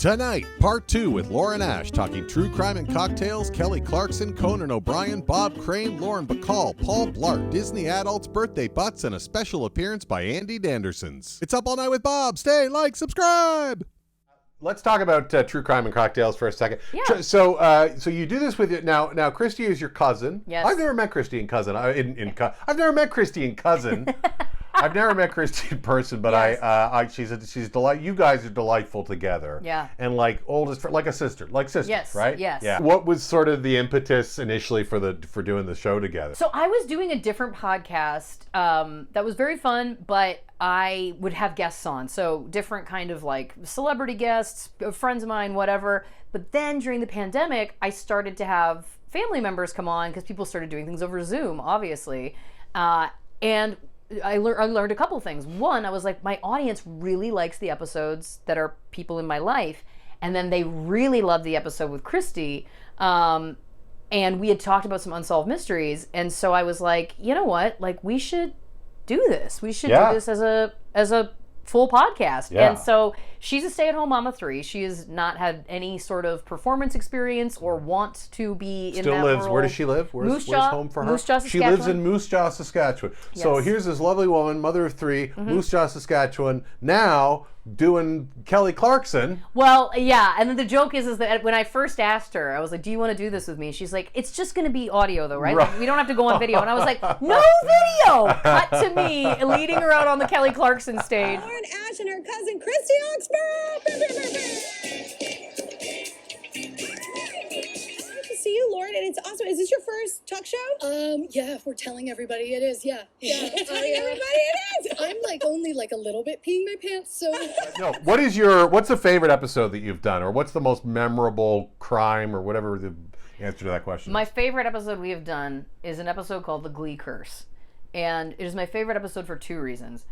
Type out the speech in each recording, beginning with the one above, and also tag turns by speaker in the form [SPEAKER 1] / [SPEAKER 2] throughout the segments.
[SPEAKER 1] Tonight, part 2 with Lauren Ash talking true crime and cocktails, Kelly Clarkson, Conan O'Brien, Bob Crane, Lauren Bacall, Paul Blart, Disney adults, birthday butts, and a special appearance by Andy Dandersons. It's Up All Night with Bob. Stay, like, subscribe! Let's talk about true crime and cocktails for a second.
[SPEAKER 2] Yeah.
[SPEAKER 1] So you do this with your now. Kristy is your cousin.
[SPEAKER 2] Yes.
[SPEAKER 1] I've never met Kristy in cousin. I've never met Kristy in cousin. I've never met Kristy in person, but
[SPEAKER 2] Yes.
[SPEAKER 1] she's delight. You guys are delightful together.
[SPEAKER 2] Yeah.
[SPEAKER 1] And like like a sister,
[SPEAKER 2] Yes,
[SPEAKER 1] right?
[SPEAKER 2] yes.
[SPEAKER 1] Yeah. What was sort of the impetus initially for doing the show together?
[SPEAKER 2] So I was doing a different podcast that was very fun, but I would have guests on. So different kind of like celebrity guests, friends of mine, whatever. But then during the pandemic, I started to have family members come on because people started doing things over Zoom, obviously. And I learned a couple things. One, I was like, my audience really likes the episodes that are people in my life. And then they really loved the episode with Kristy. And we had talked about some unsolved mysteries. And so I was like, you know what? Like, we should do this. We should do this as a full podcast.
[SPEAKER 1] Yeah.
[SPEAKER 2] And so she's a stay-at-home mom of 3. She has not had any sort of performance experience or wants to be in that
[SPEAKER 1] Still lives.
[SPEAKER 2] world.
[SPEAKER 1] Where does she live? Where's home for her?
[SPEAKER 2] Moose Jaw,
[SPEAKER 1] She lives in
[SPEAKER 2] Saskatchewan.
[SPEAKER 1] Moose Jaw, Saskatchewan. So
[SPEAKER 2] Yes.
[SPEAKER 1] here's this lovely woman, mother of 3, Moose Jaw, Saskatchewan, now doing Kelly Clarkson.
[SPEAKER 2] Well, yeah, and then the joke is that when I first asked her, I was like, do you want to do this with me? She's like, it's just going to be audio though, right?
[SPEAKER 1] Right.
[SPEAKER 2] Like, we don't have to go on video. And I was like, no video! Cut to me leading her out on the Kelly Clarkson stage.
[SPEAKER 3] Lauren Ash and her cousin Kristy Oxborough. Nice to see you, Lauren, and it's awesome. Is this your first talk show?
[SPEAKER 4] Yeah, if we're telling everybody it is, yeah.
[SPEAKER 3] Telling everybody it is.
[SPEAKER 4] I'm only a little bit peeing my pants, so.
[SPEAKER 1] No, what's the favorite episode that you've done, or what's the most memorable crime, or whatever the answer to that question?
[SPEAKER 2] My favorite episode we have done is an episode called The Glee Curse. And it is my favorite episode for 2 reasons.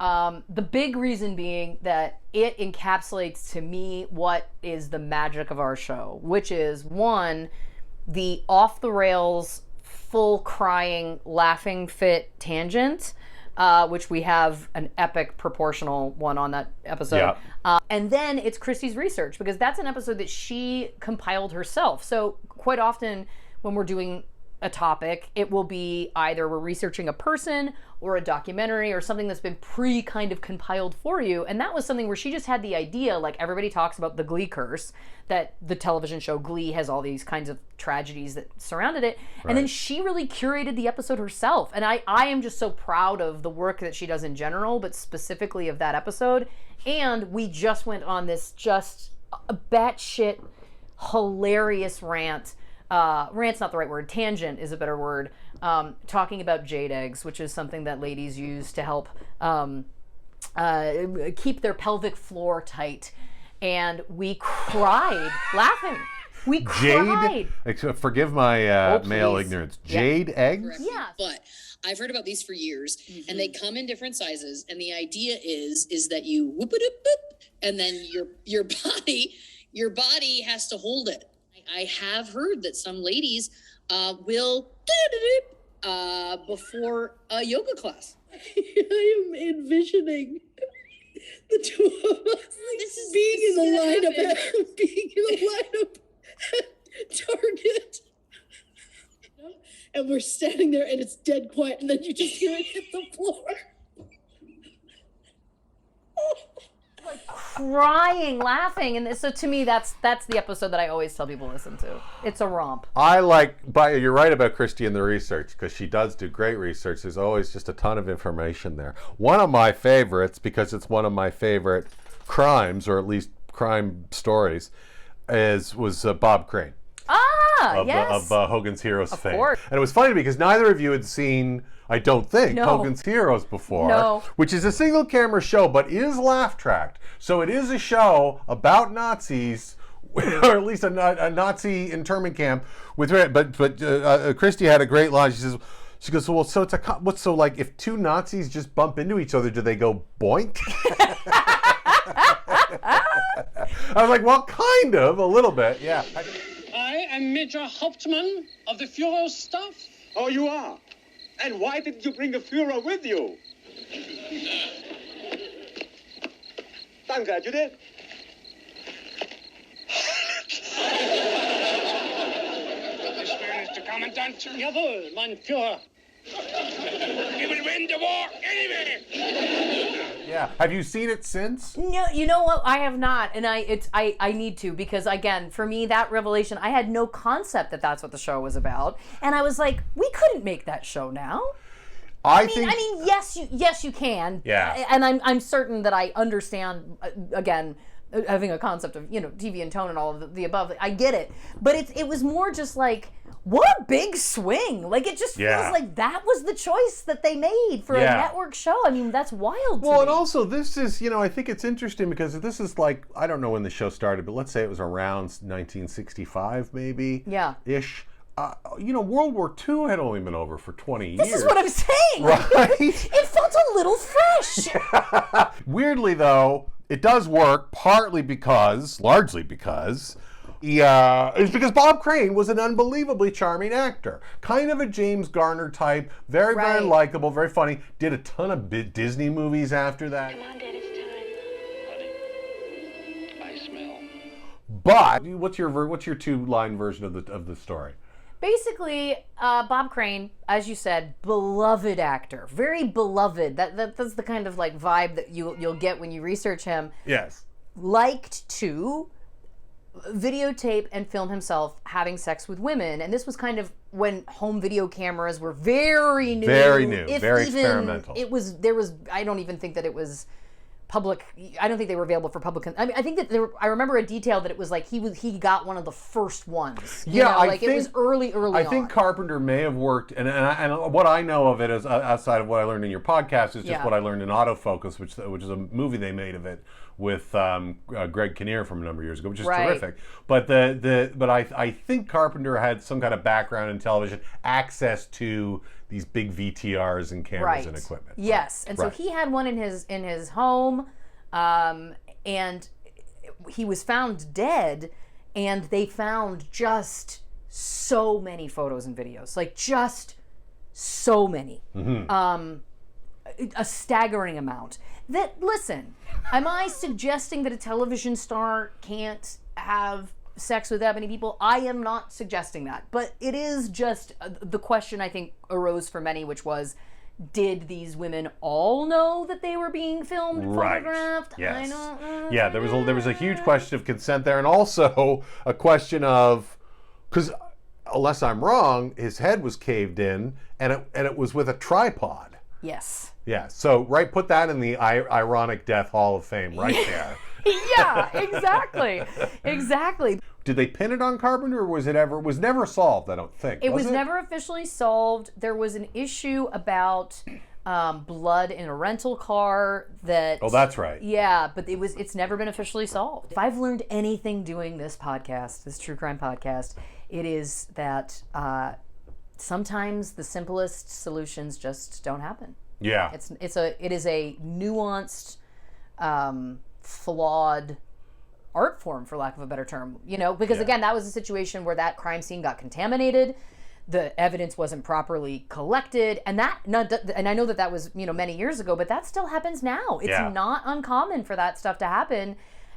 [SPEAKER 2] The big reason being that it encapsulates to me what is the magic of our show, which is 1, the off the rails, full crying, laughing fit tangent, which we have an epic proportional one on that episode.
[SPEAKER 1] Yeah.
[SPEAKER 2] And then it's Kristy's research, because that's an episode that she compiled herself. So quite often when we're doing a topic, it will be either we're researching a person or a documentary or something that's been kind of compiled for you. And that was something where she just had the idea, like everybody talks about the Glee curse, that the television show Glee has all these kinds of tragedies that surrounded it.
[SPEAKER 1] Right.
[SPEAKER 2] And then she really curated the episode herself. And I am just so proud of the work that she does in general, but specifically of that episode. And we just went on this just batshit hilarious rant. Rant's not the right word. Tangent is a better word. Talking about jade eggs, which is something that ladies use to help keep their pelvic floor tight. And we cried laughing. We cried.
[SPEAKER 1] Jade, forgive my male
[SPEAKER 2] please.
[SPEAKER 1] ignorance. Jade eggs?
[SPEAKER 2] Yeah.
[SPEAKER 4] But I've heard about these for years, and they come in different sizes, and the idea is that you whoop it up, boop, and then your body has to hold it. I have heard that some ladies will before a yoga class. I am envisioning the 2 of us being in the lineup at Target. And we're standing there and it's dead quiet, and then you just hear it hit the floor.
[SPEAKER 2] Crying, laughing, and so to me, that's the episode that I always tell people to listen to. It's a romp.
[SPEAKER 1] But you're right about Kristy and the research, because she does do great research. There's always just a ton of information there. One of my favorites, because it's one of my favorite crimes, or at least crime stories, was Bob Crane.
[SPEAKER 2] Yes.
[SPEAKER 1] Of Hogan's Heroes fame.
[SPEAKER 2] Course.
[SPEAKER 1] And it was funny because neither of you had seen, I don't think,
[SPEAKER 2] No.
[SPEAKER 1] Hogan's Heroes before.
[SPEAKER 2] No.
[SPEAKER 1] Which is a single camera show, but is laugh tracked. So it is a show about Nazis, or at least a Nazi internment camp. But Kristy had a great line. She goes, well, so it's like if 2 Nazis just bump into each other, do they go boink? I was like, well, kind of, a little bit, yeah.
[SPEAKER 5] I am Major Hauptmann of the Führer's staff.
[SPEAKER 6] Oh, you are? And why didn't you bring the Führer with you? I'm glad you did. Kommandant.
[SPEAKER 5] Jawohl, mein Führer.
[SPEAKER 6] We will win the war anyway.
[SPEAKER 1] Yeah. Have you seen it since?
[SPEAKER 2] No, you know what? I have not, and I need to, because again, for me, that revelation, I had no concept that that's what the show was about, and I was like, we couldn't make that show now. I mean, yes, you can.
[SPEAKER 1] Yeah.
[SPEAKER 2] And I'm certain that I understand, again, having a concept of, TV and tone and all of the above. I get it. But it was more just like, what a big swing. Like, it just feels like that was the choice that they made for a network show. I mean, that's wild to me.
[SPEAKER 1] And also this is, I think it's interesting because this is like, I don't know when the show started, but let's say it was around 1965 maybe.
[SPEAKER 2] Yeah.
[SPEAKER 1] Ish. World War II had only been over for 20 years.
[SPEAKER 2] This is what I'm saying.
[SPEAKER 1] Right?
[SPEAKER 2] It felt a little fresh.
[SPEAKER 1] Weirdly, though, it does work largely because it's because Bob Crane was an unbelievably charming actor. Kind of a James Garner type, very likable, very funny. Did a ton of Disney movies after that.
[SPEAKER 7] Come on, Dad, it's time.
[SPEAKER 6] Honey, I smell.
[SPEAKER 1] But what's your two-line version of the story?
[SPEAKER 2] Basically, Bob Crane, as you said, beloved actor, very beloved. That's the kind of like vibe that you'll get when you research him.
[SPEAKER 1] Yes.
[SPEAKER 2] Liked to videotape and film himself having sex with women, and this was kind of when home video cameras were very new.
[SPEAKER 1] Very new,
[SPEAKER 2] if
[SPEAKER 1] very
[SPEAKER 2] even
[SPEAKER 1] experimental.
[SPEAKER 2] I don't even think that it was public. I don't think they were available for public. I mean, I think that I remember a detail that it was like he got one of the first ones. It was early
[SPEAKER 1] I think
[SPEAKER 2] on.
[SPEAKER 1] Carpenter may have worked, and what I know of it is outside of what I learned in your podcast is just what I learned in Autofocus, which is a movie they made of it with Greg Kinnear from a number of years ago, which is terrific. But I think Carpenter had some kind of background in television, access to these big VTRs and cameras and equipment.
[SPEAKER 2] Yes, and so he had one in his home, and he was found dead, and they found just so many photos and videos, like just so many, a staggering amount. Listen, am I suggesting that a television star can't have sex with that many people? I am not suggesting that, but it is just the question I think arose for many, which was, did these women all know that they were being filmed and photographed?
[SPEAKER 1] Yes.
[SPEAKER 2] I don't know.
[SPEAKER 1] Yeah, there was a huge question of consent there, and also a question of, because unless I'm wrong, his head was caved in, and it was with a tripod.
[SPEAKER 2] Yes.
[SPEAKER 1] Yeah. So put that in the ironic death hall of fame right there.
[SPEAKER 2] Yeah, exactly.
[SPEAKER 1] Did they pin it on Carpenter, or was never solved? I don't think.
[SPEAKER 2] It was never officially solved. There was an issue about blood in a rental car that.
[SPEAKER 1] Oh, that's right.
[SPEAKER 2] Yeah, but it's never been officially solved. If I've learned anything doing this true crime podcast, it is that sometimes the simplest solutions just don't happen.
[SPEAKER 1] Yeah.
[SPEAKER 2] It is a nuanced, flawed art form, for lack of a better term, because again, that was a situation where that crime scene got contaminated, the evidence wasn't properly collected, and I know that was many years ago, but that still happens now. It's not uncommon for that stuff to happen,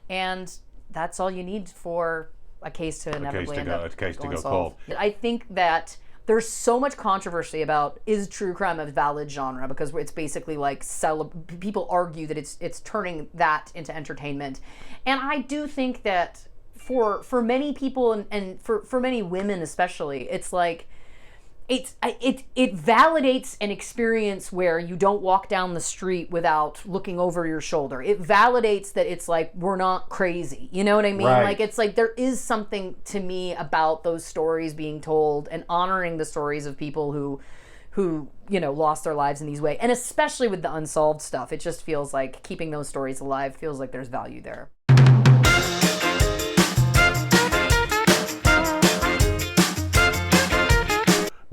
[SPEAKER 2] and that's all you need for a case to inevitably end up going cold. I think that there's so much controversy about, is true crime a valid genre, because it's basically like people argue that it's turning that into entertainment, and I do think that for many people and for many women especially, it's like it validates an experience where you don't walk down the street without looking over your shoulder. It validates that it's like, we're not crazy. You know what I mean?
[SPEAKER 1] Right.
[SPEAKER 2] Like, it's like there is something to me about those stories being told and honoring the stories of people who lost their lives in these ways. And especially with the unsolved stuff, it just feels like keeping those stories alive feels like there's value there.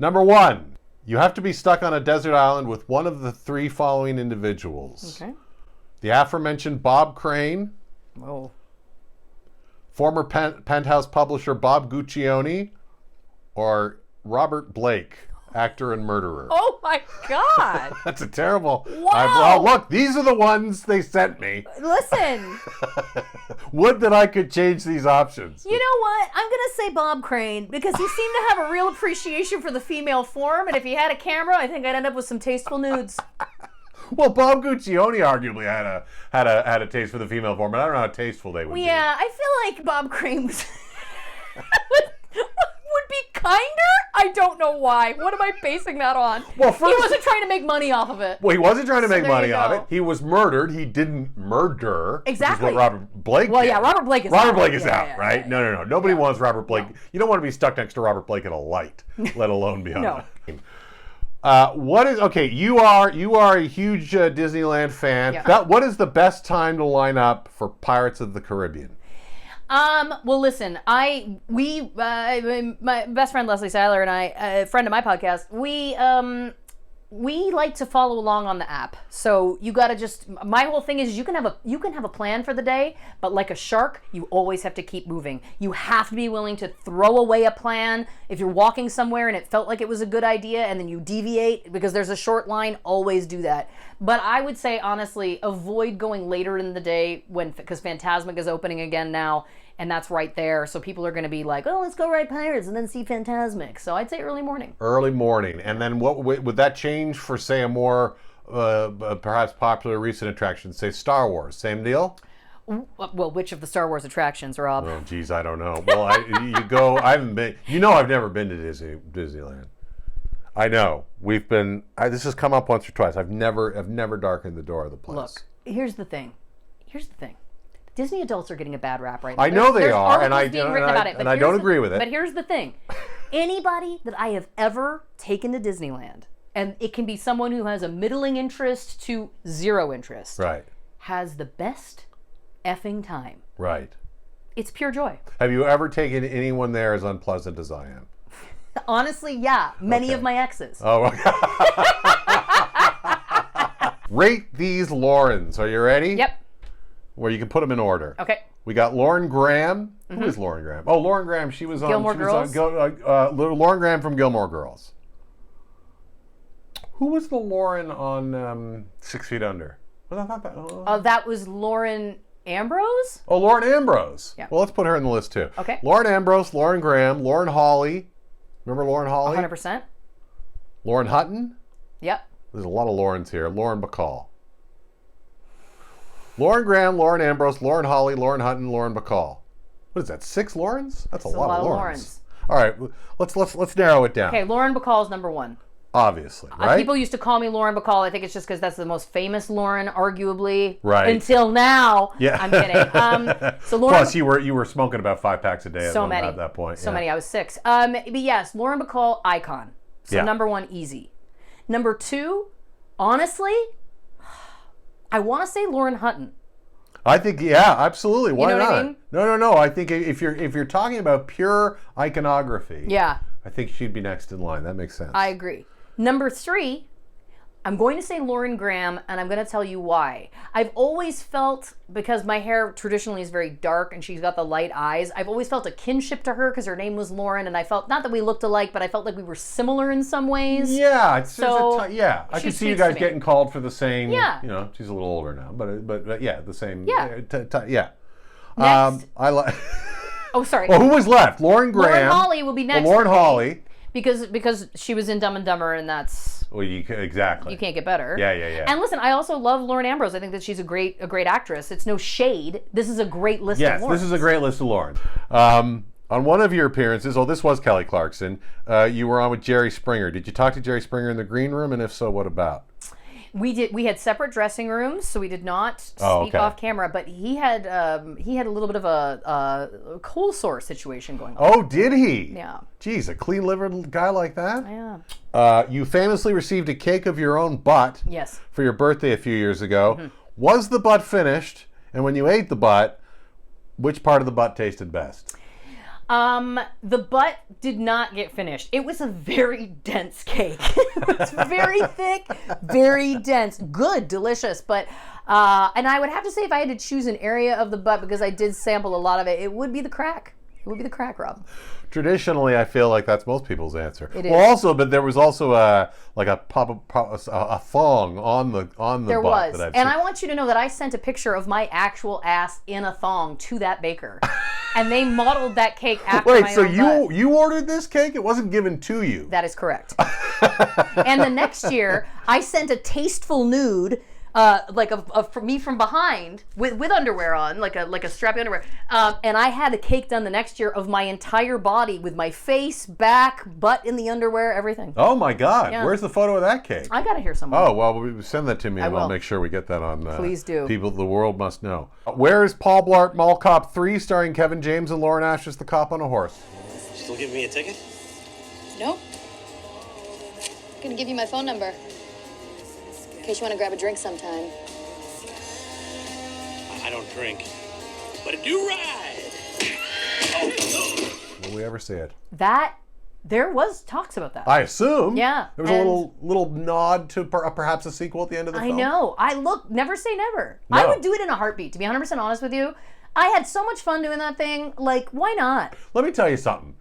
[SPEAKER 1] Number 1, you have to be stuck on a desert island with one of the 3 following individuals.
[SPEAKER 2] Okay.
[SPEAKER 1] The aforementioned Bob Crane.
[SPEAKER 2] Oh.
[SPEAKER 1] Former Penthouse publisher Bob Guccione. Or Robert Blake, actor and murderer.
[SPEAKER 2] Oh my God.
[SPEAKER 1] That's a terrible.
[SPEAKER 2] Wow.
[SPEAKER 1] Well, look, these are the ones they sent me.
[SPEAKER 2] Listen.
[SPEAKER 1] Would that I could change these options.
[SPEAKER 2] You know what? I'm going to say Bob Crane because he seemed to have a real appreciation for the female form. And if he had a camera, I think I'd end up with some tasteful nudes.
[SPEAKER 1] Well, Bob Guccione arguably had a taste for the female form, but I don't know how tasteful they would be.
[SPEAKER 2] Yeah, I feel like Bob Crane was would be kinder. I don't know why. What am I basing that on?
[SPEAKER 1] Well,
[SPEAKER 2] he wasn't trying to make money off of it.
[SPEAKER 1] Well, he wasn't trying to make
[SPEAKER 2] there
[SPEAKER 1] money
[SPEAKER 2] you
[SPEAKER 1] off
[SPEAKER 2] go.
[SPEAKER 1] it. He was murdered. He didn't murder.
[SPEAKER 2] Exactly.
[SPEAKER 1] Which is what Robert Blake
[SPEAKER 2] Well,
[SPEAKER 1] did.
[SPEAKER 2] yeah, Robert Blake is
[SPEAKER 1] Robert
[SPEAKER 2] out.
[SPEAKER 1] Blake is
[SPEAKER 2] Yeah,
[SPEAKER 1] out,
[SPEAKER 2] yeah,
[SPEAKER 1] right?
[SPEAKER 2] yeah,
[SPEAKER 1] No. Nobody wants Robert Blake. You don't want to be stuck next to Robert Blake at a light, let alone be on
[SPEAKER 2] No.
[SPEAKER 1] what is okay? You are a huge Disneyland fan.
[SPEAKER 2] Yeah.
[SPEAKER 1] What is the best time to line up for Pirates of the Caribbean?
[SPEAKER 2] Well, listen, my best friend Leslie Seiler and I, a friend of my podcast, we like to follow along on the app. So you gotta my whole thing is you can have a plan for the day, but like a shark, you always have to keep moving. You have to be willing to throw away a plan. If you're walking somewhere and it felt like it was a good idea and then you deviate because there's a short line, always do that. But I would say, honestly, avoid going later in the day because Fantasmic is opening again now, and that's right there. So people are going to be like, oh, let's go ride Pirates and then see Fantasmic. So I'd say early morning.
[SPEAKER 1] Early morning. And then what would that change for, say, a more perhaps popular recent attraction, say Star Wars? Same deal?
[SPEAKER 2] Well, which of the Star Wars attractions, Rob?
[SPEAKER 1] Oh, geez, I don't know. Well, I haven't been, I've never been to Disneyland. I know. This has come up once or twice. I've never darkened the door of the place.
[SPEAKER 2] Look, here's the thing. Disney adults are getting a bad rap right now.
[SPEAKER 1] I know they are,
[SPEAKER 2] and I
[SPEAKER 1] don't agree with it.
[SPEAKER 2] But here's the thing. Anybody that I have ever taken to Disneyland, and it can be someone who has a middling interest to zero interest,
[SPEAKER 1] Right.
[SPEAKER 2] has the best effing time.
[SPEAKER 1] Right.
[SPEAKER 2] It's pure joy.
[SPEAKER 1] Have you ever taken anyone there as unpleasant as I am?
[SPEAKER 2] Honestly, yeah. Many
[SPEAKER 1] Okay.
[SPEAKER 2] of my exes.
[SPEAKER 1] Oh, okay. Rate these Laurens. Are you ready?
[SPEAKER 2] Yep.
[SPEAKER 1] Where you can put them in order.
[SPEAKER 2] Okay.
[SPEAKER 1] We got Lauren Graham. Who is Lauren Graham? Oh, Lauren Graham. She was on
[SPEAKER 2] Gilmore Girls?
[SPEAKER 1] Lauren Graham from Gilmore Girls. Who was the Lauren on 6 Feet Under? Was that?
[SPEAKER 2] That was Lauren Ambrose?
[SPEAKER 1] Oh, Lauren Ambrose.
[SPEAKER 2] Yeah.
[SPEAKER 1] Well, let's put her in the list too.
[SPEAKER 2] Okay.
[SPEAKER 1] Lauren Ambrose, Lauren Graham, Lauren Hawley. Remember Lauren Hawley?
[SPEAKER 2] 100%.
[SPEAKER 1] Lauren Hutton.
[SPEAKER 2] Yep.
[SPEAKER 1] There's a lot of Laurens here. Lauren Bacall. Lauren Graham, Lauren Ambrose, Lauren Hawley, Lauren Hutton, Lauren Bacall. What is that? 6 Laurens? That's a lot of Laurens. All right, let's narrow it down.
[SPEAKER 2] Okay, Lauren Bacall is number 1.
[SPEAKER 1] Obviously, right?
[SPEAKER 2] People used to call me Lauren Bacall. I think it's just because that's the most famous Lauren, arguably.
[SPEAKER 1] Right.
[SPEAKER 2] Until now.
[SPEAKER 1] Yeah.
[SPEAKER 2] I'm kidding. So Lauren.
[SPEAKER 1] Plus, you were smoking about 5 packs a day at that point.
[SPEAKER 2] So many. I was 6. But yes, Lauren Bacall, icon. So
[SPEAKER 1] Yeah.
[SPEAKER 2] number 1, easy. Number 2, honestly, I want to say Lauren Hutton.
[SPEAKER 1] I think, yeah, absolutely. Why
[SPEAKER 2] You know
[SPEAKER 1] not?
[SPEAKER 2] what I mean?
[SPEAKER 1] No. I think if you're talking about pure iconography,
[SPEAKER 2] Yeah.
[SPEAKER 1] I think she'd be next in line. That makes sense.
[SPEAKER 2] I agree. Number 3, I'm going to say Lauren Graham, and I'm going to tell you why. I've always felt, because my hair traditionally is very dark and she's got the light eyes, I've always felt a kinship to her because her name was Lauren, and I felt, not that we looked alike, but I felt like we were similar in some ways.
[SPEAKER 1] Yeah, I
[SPEAKER 2] she
[SPEAKER 1] can see you
[SPEAKER 2] speaks
[SPEAKER 1] guys
[SPEAKER 2] to me.
[SPEAKER 1] getting called for the same.
[SPEAKER 2] Yeah.
[SPEAKER 1] She's a little older now, but yeah, the same.
[SPEAKER 2] Yeah.
[SPEAKER 1] Yeah.
[SPEAKER 2] Next.
[SPEAKER 1] I like.
[SPEAKER 2] Oh, sorry.
[SPEAKER 1] Well, who was left? Lauren Graham.
[SPEAKER 2] Lauren Hawley will be next.
[SPEAKER 1] Lauren Hawley.
[SPEAKER 2] Because she was in Dumb and Dumber, and that's,
[SPEAKER 1] Well, exactly.
[SPEAKER 2] you can't get better.
[SPEAKER 1] Yeah.
[SPEAKER 2] And listen, I also love Lauren Ambrose. I think that she's a great actress. It's no shade. This is a great list of
[SPEAKER 1] Yes,
[SPEAKER 2] Laurens.
[SPEAKER 1] this is a great list of Lauren. On one of your appearances, this was Kelly Clarkson, you were on with Jerry Springer. Did you talk to Jerry Springer in the green room, and if so, what about?
[SPEAKER 2] We did. We had separate dressing rooms, so we did not speak
[SPEAKER 1] okay.
[SPEAKER 2] off camera. But he had a little bit of a cold sore situation going on.
[SPEAKER 1] Oh, did he?
[SPEAKER 2] Yeah.
[SPEAKER 1] Geez, a clean-livered guy like that?
[SPEAKER 2] Yeah.
[SPEAKER 1] You famously received a cake of your own butt
[SPEAKER 2] Yes.
[SPEAKER 1] for your birthday a few years ago. Was the butt finished? And when you ate the butt, which part of the butt tasted best?
[SPEAKER 2] The butt did not get finished. It was a very dense cake. It was very thick, very dense, good, delicious. But, and I would have to say if I had to choose an area of the butt, because I did sample a lot of it, it would be the crack. It It would be the crack rub.
[SPEAKER 1] Traditionally, I feel like that's most people's answer.
[SPEAKER 2] It is.
[SPEAKER 1] Well, also, but there was also a thong on the
[SPEAKER 2] There
[SPEAKER 1] butt
[SPEAKER 2] was.
[SPEAKER 1] that I've
[SPEAKER 2] And
[SPEAKER 1] seen.
[SPEAKER 2] I want you to know that I sent a picture of my actual ass in a thong to that baker. And they modeled that cake after
[SPEAKER 1] Wait,
[SPEAKER 2] my
[SPEAKER 1] so
[SPEAKER 2] own butt.
[SPEAKER 1] you ordered this cake? It wasn't given to you.
[SPEAKER 2] That is correct. And the next year, I sent a tasteful nude, for me from behind with underwear on, like a strappy underwear. And I had a cake done the next year of my entire body with my face, back, butt in the underwear, everything.
[SPEAKER 1] Oh my God!
[SPEAKER 2] Yeah.
[SPEAKER 1] Where's the photo of that cake?
[SPEAKER 2] I got to hear somewhere.
[SPEAKER 1] Oh well, send that to me, and
[SPEAKER 2] will.
[SPEAKER 1] I'll make sure we get that on.
[SPEAKER 2] Please do.
[SPEAKER 1] People, the world must know. Where is Paul Blart Mall Cop 3, starring Kevin James and Lauren Ash as the cop on a horse?
[SPEAKER 7] Still giving me a ticket?
[SPEAKER 8] Nope. I'm gonna give you my phone number. In case you want to grab a drink sometime.
[SPEAKER 7] I don't drink, but I do ride.
[SPEAKER 1] Will we ever see it?
[SPEAKER 2] There was talks about that.
[SPEAKER 1] I assume.
[SPEAKER 2] Yeah,
[SPEAKER 1] There was a little nod to perhaps a sequel at the end of the film.
[SPEAKER 2] I know. Never say never.
[SPEAKER 1] No.
[SPEAKER 2] I would do it in a heartbeat, to be 100% honest with you. I had so much fun doing that thing. Like, why not?
[SPEAKER 1] Let me tell you something.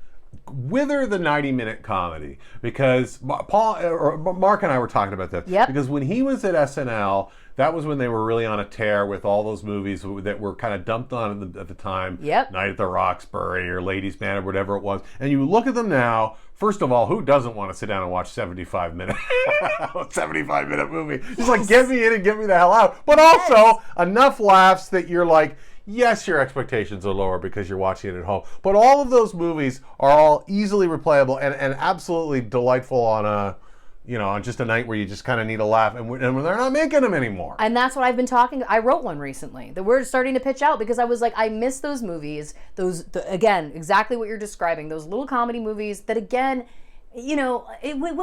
[SPEAKER 1] Wither the 90-minute comedy, because Mark and I were talking about this.
[SPEAKER 2] Yep.
[SPEAKER 1] Because when he was at SNL, that was when they were really on a tear with all those movies that were kind of dumped on at the time.
[SPEAKER 2] Yep.
[SPEAKER 1] Night at the Roxbury or Ladies' Man or whatever it was. And you look at them now. First of all, who doesn't want to sit down and watch 75-minute movie? Just like, get me in and get me the hell out. But also enough laughs that you're like, yes, your expectations are lower because you're watching it at home. But all of those movies are all easily replayable and absolutely delightful on on just a night where you just kind of need a laugh. And they're not making them anymore.
[SPEAKER 2] And that's what I've been talking. I wrote one recently that we're starting to pitch out because I was like, I miss those movies. Again, exactly what you're describing. Those little comedy movies that, again, when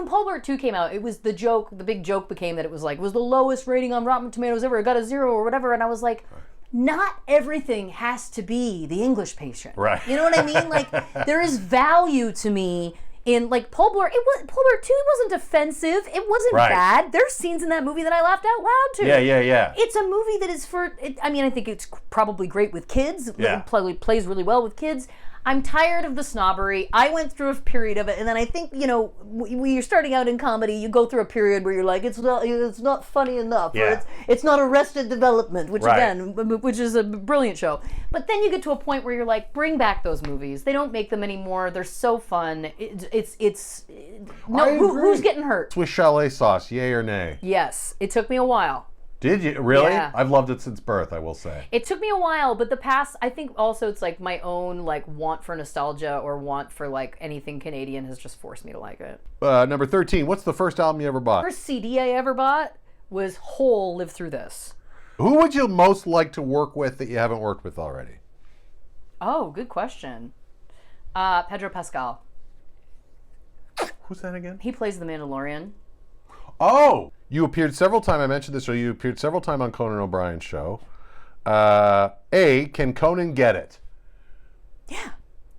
[SPEAKER 2] Paul Blart 2 came out, it was the big joke became that it was the lowest rating on Rotten Tomatoes ever. It got a 0 or whatever. And I was like, not everything has to be The English Patient.
[SPEAKER 1] Right.
[SPEAKER 2] You know what I mean? Like, there is value to me in, like, Paul Blart 2, it wasn't offensive. It wasn't bad. There's scenes in that movie that I laughed out loud to.
[SPEAKER 1] Yeah.
[SPEAKER 2] It's a movie that is I think it's probably great with kids.
[SPEAKER 1] Yeah.
[SPEAKER 2] It probably plays really well with kids. I'm tired of the snobbery. I went through a period of it, and then I think, when you're starting out in comedy, you go through a period where you're like, it's not funny enough,
[SPEAKER 1] Yeah.
[SPEAKER 2] or it's not Arrested Development, which
[SPEAKER 1] Right.
[SPEAKER 2] which is a brilliant show. But then you get to a point where you're like, bring back those movies. They don't make them anymore. They're so fun. Who's getting hurt?
[SPEAKER 1] With Chalet sauce, yay or nay?
[SPEAKER 2] Yes, it took me a while.
[SPEAKER 1] Did you? Really?
[SPEAKER 2] Yeah.
[SPEAKER 1] I've loved it since birth, I will say.
[SPEAKER 2] It took me a while, but the past, I think also it's like my own want for nostalgia or want for anything Canadian has just forced me to like it.
[SPEAKER 1] Number 13, what's the first album you ever bought?
[SPEAKER 2] First CD I ever bought was Hole Live Through This.
[SPEAKER 1] Who would you most like to work with that you haven't worked with already?
[SPEAKER 2] Oh, good question. Pedro Pascal.
[SPEAKER 1] Who's that again?
[SPEAKER 2] He plays the Mandalorian.
[SPEAKER 1] Oh! You appeared several times, I mentioned this, you appeared several times on Conan O'Brien's show. Can Conan get it?
[SPEAKER 2] Yeah.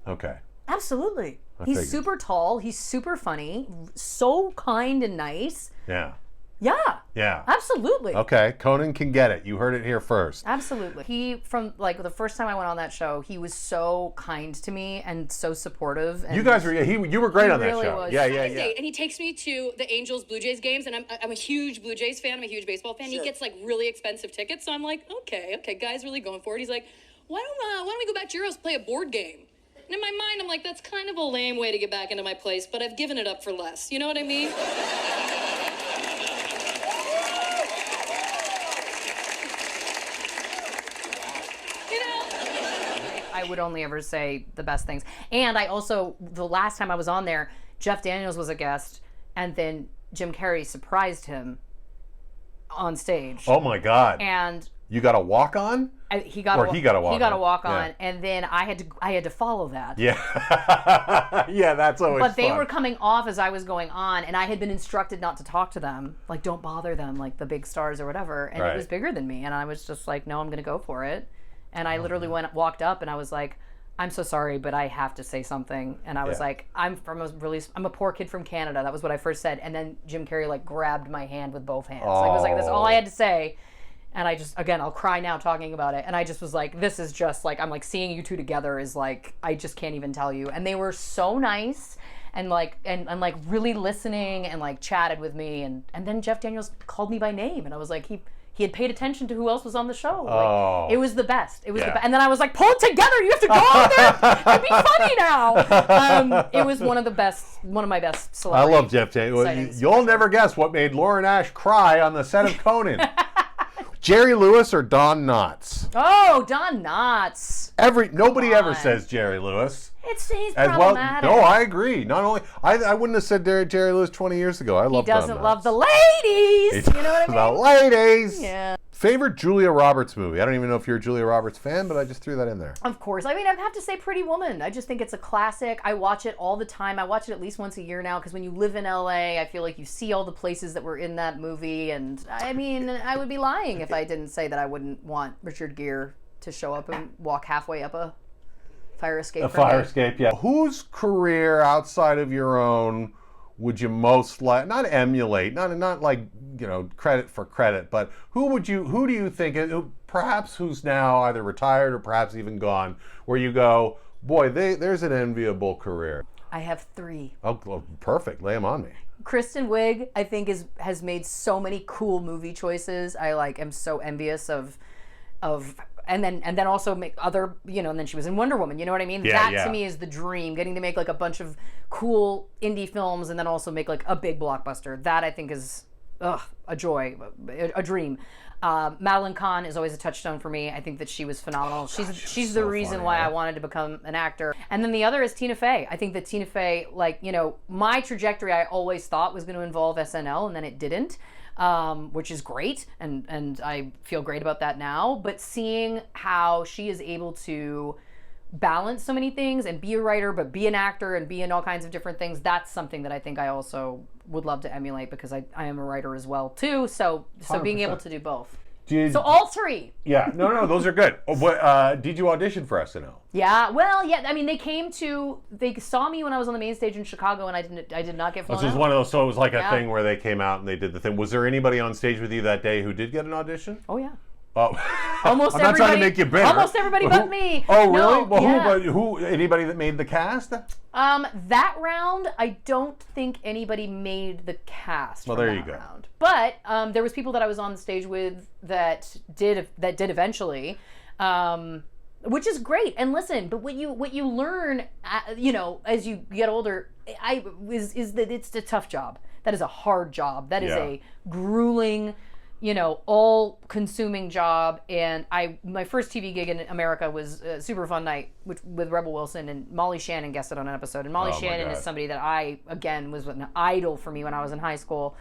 [SPEAKER 1] Okay.
[SPEAKER 2] Absolutely.
[SPEAKER 1] figured.
[SPEAKER 2] He's super tall. He's super funny. So kind and nice.
[SPEAKER 1] Yeah.
[SPEAKER 2] Yeah. Absolutely.
[SPEAKER 1] Okay, Conan can get it. You heard it here first.
[SPEAKER 2] Absolutely. He, from the first time I went on that show, he was so kind to me and so supportive. And
[SPEAKER 1] You guys were, you were great on that
[SPEAKER 2] really
[SPEAKER 1] show.
[SPEAKER 2] was.
[SPEAKER 1] Yeah.
[SPEAKER 9] And he takes me to the Angels Blue Jays games, and I'm a huge Blue Jays fan. I'm a huge baseball fan. He gets really expensive tickets, so I'm like, okay, guy's really going for it. He's like, why don't we go back to your house, play a board game? And in my mind, I'm like, that's kind of a lame way to get back into my place, but I've given it up for less. You know what I mean?
[SPEAKER 2] I would only ever say the best things. And I also, the last time I was on there, Jeff Daniels was a guest, and then Jim Carrey surprised him on stage.
[SPEAKER 1] Oh my God.
[SPEAKER 2] And
[SPEAKER 1] you got a walk on?
[SPEAKER 2] he got a walk on,
[SPEAKER 1] Yeah.
[SPEAKER 2] and then I had to follow that.
[SPEAKER 1] Yeah. Yeah, that's always
[SPEAKER 2] But they
[SPEAKER 1] fun.
[SPEAKER 2] were coming off as I was going on, and I had been instructed not to talk to them, don't bother them, the big stars or whatever. And
[SPEAKER 1] Right.
[SPEAKER 2] it was bigger than me, and I was just like, no, I'm going to go for it. And I literally walked up, and I was like, I'm so sorry, but I have to say something. And I was like, I'm a poor kid from Canada. That was what I first said. And then Jim Carrey grabbed my hand with both hands. It was like, that's all I had to say. And I just, again, I'll cry now talking about it. And I just was like, this is just like, I'm like, seeing you two together is like, I just can't even tell you. And they were so nice and like, and like really listening and like chatted with me. And then Jeff Daniels called me by name. And I was like, he had paid attention to who else was on the show. Like, it was the best. It was the best. And then I was like, pull it together. You have to go out there and be funny now. It was one of my best celebrity
[SPEAKER 10] I love Jeff Daniels. You'll never guess what made Lauren Ash cry on the set of Conan. Jerry Lewis or Don Knotts?
[SPEAKER 2] Oh, Don Knotts.
[SPEAKER 10] Nobody ever says Jerry Lewis.
[SPEAKER 2] He's problematic.
[SPEAKER 10] No, I agree. Not only I wouldn't have said Jerry Lewis 20 years ago. I love Don Knotts.
[SPEAKER 2] He doesn't love the ladies. You know what I mean?
[SPEAKER 10] The ladies.
[SPEAKER 2] Yeah.
[SPEAKER 10] Favorite Julia Roberts movie? I don't even know if you're a Julia Roberts fan, but I just threw that in there.
[SPEAKER 2] Of course. I mean, I'd have to say Pretty Woman. I just think it's a classic. I watch it all the time. I watch it at least once a year now because when you live in LA, I feel like you see all the places that were in that movie. And I mean, I would be lying if I didn't say that I wouldn't want Richard Gere to show up and walk halfway up a fire escape.
[SPEAKER 10] A fire escape, yeah. Whose career outside of your own would you most like, not emulate, not like, you know, credit for credit, but who do you think, perhaps who's now either retired or perhaps even gone, where you go, boy, there's an enviable career?
[SPEAKER 2] I have 3.
[SPEAKER 10] Oh, perfect. Lay them on me.
[SPEAKER 2] Kristin Wigg, I think, has made so many cool movie choices. I am so envious of and then also make other, you know, and then she was in Wonder Woman, you know what I mean?
[SPEAKER 10] Yeah,
[SPEAKER 2] that to me is the dream, getting to make like a bunch of cool indie films and then also make like a big blockbuster. That I think is a joy, a dream. Madeline Kahn is always a touchstone for me. I think that she was phenomenal. She's the reason why I wanted to become an actor. And then the other is Tina Fey. I think that Tina Fey, like, you know, my trajectory I always thought was going to involve SNL and then it didn't. Which is great, and I feel great about that now. But seeing how she is able to balance so many things and be a writer, but be an actor and be in all kinds of different things, that's something that I think I also would love to emulate because I am a writer as well too. So 100%. Being able to do both. So all 3.
[SPEAKER 10] Yeah, no, those are good. But did you audition for SNL?
[SPEAKER 2] Yeah, well, yeah. I mean, they saw me when I was on the main stage in Chicago, and I did not get flown
[SPEAKER 10] This was
[SPEAKER 2] out.
[SPEAKER 10] one of those. So it was like a thing where they came out and they did the thing. Was there anybody on stage with you that day who did get an audition?
[SPEAKER 2] Oh yeah.
[SPEAKER 10] Oh,
[SPEAKER 2] almost
[SPEAKER 10] I'm not trying to make you bitter.
[SPEAKER 2] Almost everybody but me.
[SPEAKER 10] Oh, really?
[SPEAKER 2] No,
[SPEAKER 10] well,
[SPEAKER 2] yeah.
[SPEAKER 10] who? Anybody that made the cast?
[SPEAKER 2] That round, I don't think anybody made the cast.
[SPEAKER 10] Well,
[SPEAKER 2] from
[SPEAKER 10] there
[SPEAKER 2] that
[SPEAKER 10] you go.
[SPEAKER 2] Round. But there was people that I was on the stage with that did eventually, which is great. And listen, but what you learn, you know, as you get older, is that it's a tough job. That is a hard job. That is a grueling, you know, all-consuming job. And my first TV gig in America was a super fun night with Rebel Wilson, and Molly Shannon guested on an episode. And Molly Shannon is somebody that was an idol for me when I was in high school.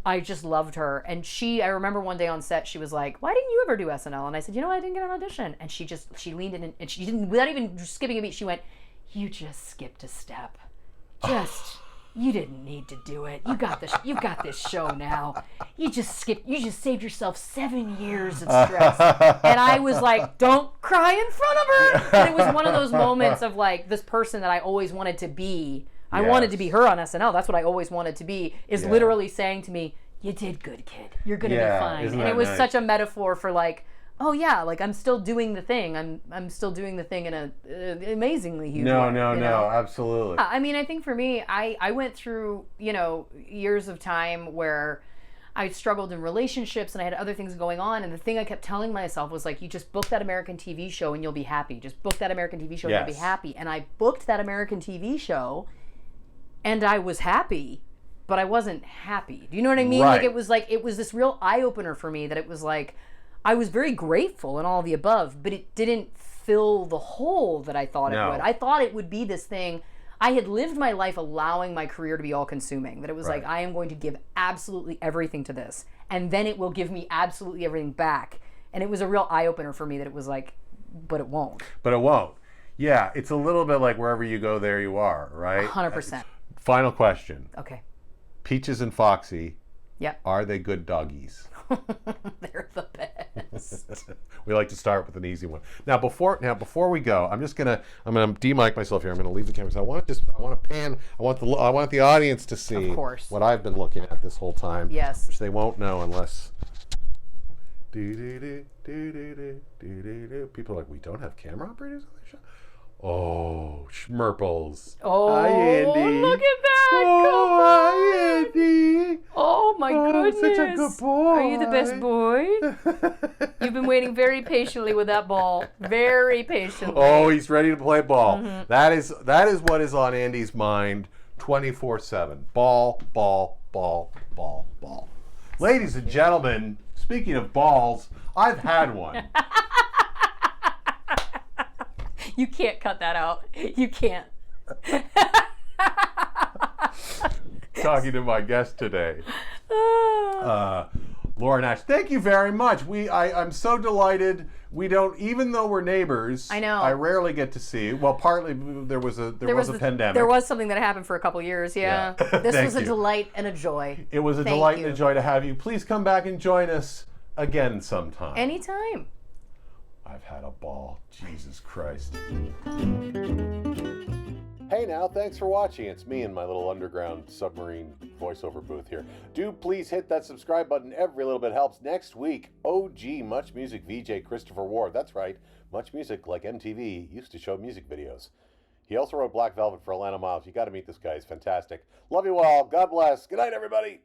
[SPEAKER 2] I just loved her. And I remember one day on set, she was like, "Why didn't you ever do SNL?" And I said, "You know what? I didn't get an audition." And she leaned in and she didn't, without even skipping a beat, she went, "You just skipped a step. You didn't need to do it. You got this show now. You just saved yourself 7 years of stress." And I was like, "Don't cry in front of her." And it was one of those moments of like, this person that I always wanted to be. I wanted to be her on SNL. That's what I always wanted to be, is literally saying to me, "You did good, kid. You're going to be fine." And it was such a metaphor for like, oh yeah, like I'm still doing the thing. I'm still doing the thing in an amazingly huge way.
[SPEAKER 10] No, absolutely.
[SPEAKER 2] I mean, I think for me, I went through, you know, years of time where I struggled in relationships and I had other things going on. And the thing I kept telling myself was like, you just book that American TV show and you'll be happy. Just book that American TV show and you'll be happy. And I booked that American TV show and I was happy, but I wasn't happy. Do you know what I mean?
[SPEAKER 10] Right.
[SPEAKER 2] Like it was this real eye-opener for me that it was like, I was very grateful and all of the above, but it didn't fill the hole that I thought it would. I thought it would be this thing. I had lived my life allowing my career to be all-consuming, that it was like, I am going to give absolutely everything to this, and then it will give me absolutely everything back. And it was a real eye-opener for me that it was like, but it won't.
[SPEAKER 10] But it won't. Yeah, it's a little bit like wherever you go, there you are, right?
[SPEAKER 2] 100%.
[SPEAKER 10] Final question.
[SPEAKER 2] Okay.
[SPEAKER 10] Peaches and Foxy.
[SPEAKER 2] Yep.
[SPEAKER 10] Are they good doggies?
[SPEAKER 2] They're the best.
[SPEAKER 10] We like to start with an easy one. Now before we go, I'm gonna de-mic myself here. I'm gonna leave the camera. So I want to pan. I want the audience to see
[SPEAKER 2] of course.
[SPEAKER 10] what I've been looking at this whole time.
[SPEAKER 2] Yes.
[SPEAKER 10] Which they won't know unless People are like, we don't have camera operators on the show? Oh, Schmerples.
[SPEAKER 2] Oh,
[SPEAKER 10] hi, Andy.
[SPEAKER 2] look at that.
[SPEAKER 10] Oh, hi, Andy.
[SPEAKER 2] Oh, my goodness.
[SPEAKER 10] Such a good boy.
[SPEAKER 2] Are you the best boy? You've been waiting very patiently with that ball. Very patiently.
[SPEAKER 10] Oh, he's ready to play ball. That is what is on Andy's mind 24/7. Ball, ball, ball, ball, ball. Ladies and gentlemen, speaking of balls, I've had one.
[SPEAKER 2] You can't cut that out. You can't.
[SPEAKER 10] Talking to my guest today, Laura Nash. Thank you very much. I'm so delighted. We don't, even though we're neighbors.
[SPEAKER 2] I know.
[SPEAKER 10] I rarely get to see you. Well, partly there was a pandemic.
[SPEAKER 2] There was something that happened for a couple years. Yeah. This was a delight and a joy.
[SPEAKER 10] It was a delight and a joy to have you. Please come back and join us again sometime.
[SPEAKER 2] Anytime.
[SPEAKER 10] I've had a ball. Jesus Christ. Hey now, thanks for watching. It's me in my little underground submarine voiceover booth here. Do please hit that subscribe button. Every little bit helps. Next week, OG Much Music VJ Christopher Ward. That's right. Much Music, like MTV, used to show music videos. He also wrote Black Velvet for Alana Miles. You got to meet this guy. He's fantastic. Love you all. God bless. Good night, everybody.